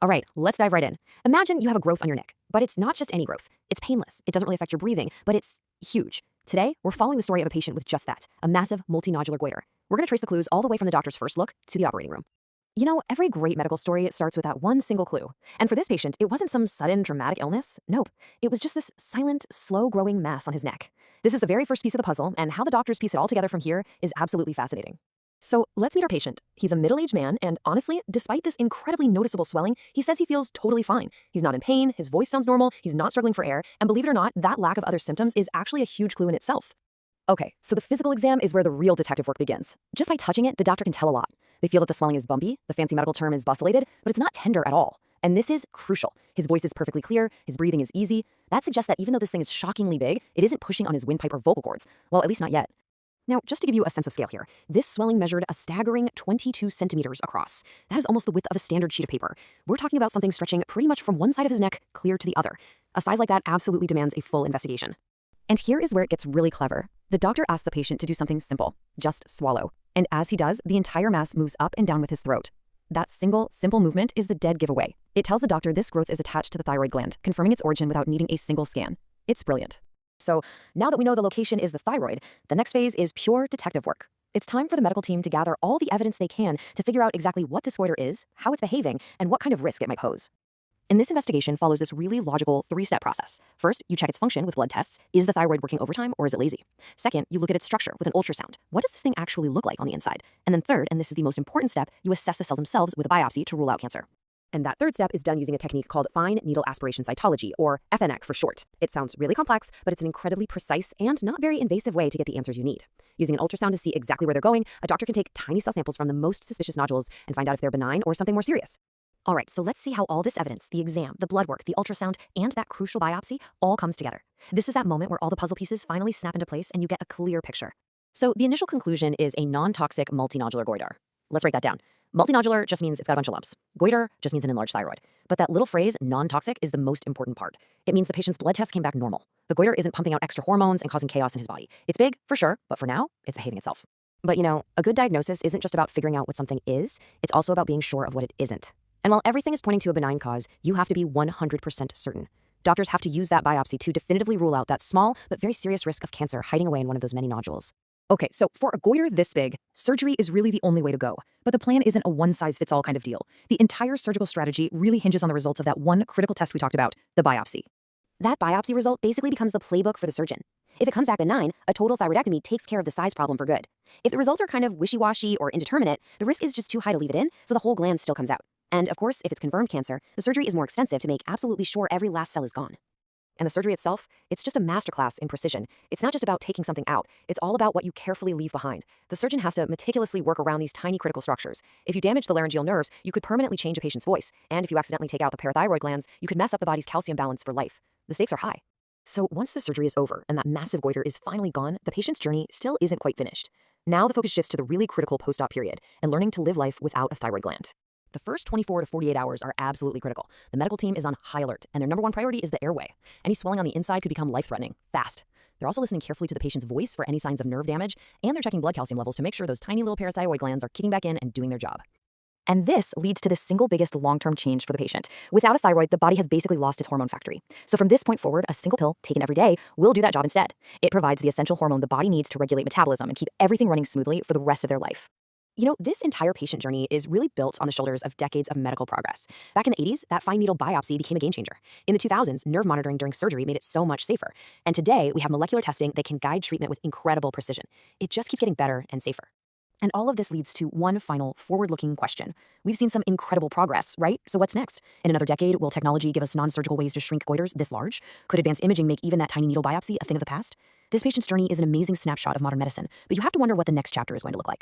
All right, let's dive right in. Imagine you have a growth on your neck, but it's not just any growth. It's painless. It doesn't really affect your breathing, but it's huge. Today, we're following the story of a patient with just that, a massive multinodular goiter. We're going to trace the clues all the way from the doctor's first look to the operating room. You know, every great medical story starts with that one single clue. And for this patient, it wasn't some sudden dramatic illness. Nope. It was just this silent, slow-growing mass on his neck. This is the very first piece of the puzzle, and how the doctors piece it all together from here is absolutely fascinating. So let's meet our patient. He's a middle-aged man, and honestly, despite this incredibly noticeable swelling, he says he feels totally fine. He's not in pain, his voice sounds normal, he's not struggling for air, and believe it or not, that lack of other symptoms is actually a huge clue in itself. Okay, so the physical exam is where the real detective work begins. Just by touching it, the doctor can tell a lot. They feel that the swelling is bumpy, the fancy medical term is bucculated, but it's not tender at all. And this is crucial. His voice is perfectly clear, his breathing is easy. That suggests that even though this thing is shockingly big, it isn't pushing on his windpipe or vocal cords. Well, at least not yet. Now, just to give you a sense of scale here, this swelling measured a staggering 22 centimeters across. That is almost the width of a standard sheet of paper. We're talking about something stretching pretty much from one side of his neck clear to the other. A size like that absolutely demands a full investigation. And here is where it gets really clever. The doctor asks the patient to do something simple, just swallow. And as he does, the entire mass moves up and down with his throat. That single, simple movement is the dead giveaway. It tells the doctor this growth is attached to the thyroid gland, confirming its origin without needing a single scan. It's brilliant. So now that we know the location is the thyroid, the next phase is pure detective work. It's time for the medical team to gather all the evidence they can to figure out exactly what this goiter is, how it's behaving, and what kind of risk it might pose. And this investigation follows this really logical three-step process. First, you check its function with blood tests. Is the thyroid working overtime or is it lazy? Second, you look at its structure with an ultrasound. What does this thing actually look like on the inside? And then third, and this is the most important step, you assess the cells themselves with a biopsy to rule out cancer. And that third step is done using a technique called fine needle aspiration cytology, or FNC for short. It sounds really complex, but it's an incredibly precise and not very invasive way to get the answers you need. Using an ultrasound to see exactly where they're going, a doctor can take tiny cell samples from the most suspicious nodules and find out if they're benign or something more serious. All right, so let's see how all this evidence, the exam, the blood work, the ultrasound, and that crucial biopsy all comes together. This is that moment where all the puzzle pieces finally snap into place and you get a clear picture. So the initial conclusion is a non-toxic multinodular goiter. Let's break that down. Multinodular just means it's got a bunch of lumps. Goiter just means an enlarged thyroid. But that little phrase, non-toxic, is the most important part. It means the patient's blood test came back normal. The goiter isn't pumping out extra hormones and causing chaos in his body. It's big, for sure, but for now, it's behaving itself. But you know, a good diagnosis isn't just about figuring out what something is, it's also about being sure of what it isn't. And while everything is pointing to a benign cause, you have to be 100% certain. Doctors have to use that biopsy to definitively rule out that small but very serious risk of cancer hiding away in one of those many nodules. Okay, so for a goiter this big, surgery is really the only way to go. But the plan isn't a one-size-fits-all kind of deal. The entire surgical strategy really hinges on the results of that one critical test we talked about, the biopsy. That biopsy result basically becomes the playbook for the surgeon. If it comes back benign, a total thyroidectomy takes care of the size problem for good. If the results are kind of wishy-washy or indeterminate, the risk is just too high to leave it in, so the whole gland still comes out. And of course, if it's confirmed cancer, the surgery is more extensive to make absolutely sure every last cell is gone. And the surgery itself, it's just a masterclass in precision. It's not just about taking something out. It's all about what you carefully leave behind. The surgeon has to meticulously work around these tiny critical structures. If you damage the laryngeal nerves, you could permanently change a patient's voice. And if you accidentally take out the parathyroid glands, you could mess up the body's calcium balance for life. The stakes are high. So once the surgery is over and that massive goiter is finally gone, the patient's journey still isn't quite finished. Now the focus shifts to the really critical post-op period and learning to live life without a thyroid gland. The first 24 to 48 hours are absolutely critical. The medical team is on high alert, and their number one priority is the airway. Any swelling on the inside could become life-threatening, fast. They're also listening carefully to the patient's voice for any signs of nerve damage, and they're checking blood calcium levels to make sure those tiny little parathyroid glands are kicking back in and doing their job. And this leads to the single biggest long-term change for the patient. Without a thyroid, the body has basically lost its hormone factory. So from this point forward, a single pill taken every day will do that job instead. It provides the essential hormone the body needs to regulate metabolism and keep everything running smoothly for the rest of their life. You know, this entire patient journey is really built on the shoulders of decades of medical progress. Back in the 80s, that fine needle biopsy became a game changer. In the 2000s, nerve monitoring during surgery made it so much safer. And today, we have molecular testing that can guide treatment with incredible precision. It just keeps getting better and safer. And all of this leads to one final forward-looking question. We've seen some incredible progress, right? So what's next? In another decade, will technology give us non-surgical ways to shrink goiters this large? Could advanced imaging make even that tiny needle biopsy a thing of the past? This patient's journey is an amazing snapshot of modern medicine, but you have to wonder what the next chapter is going to look like.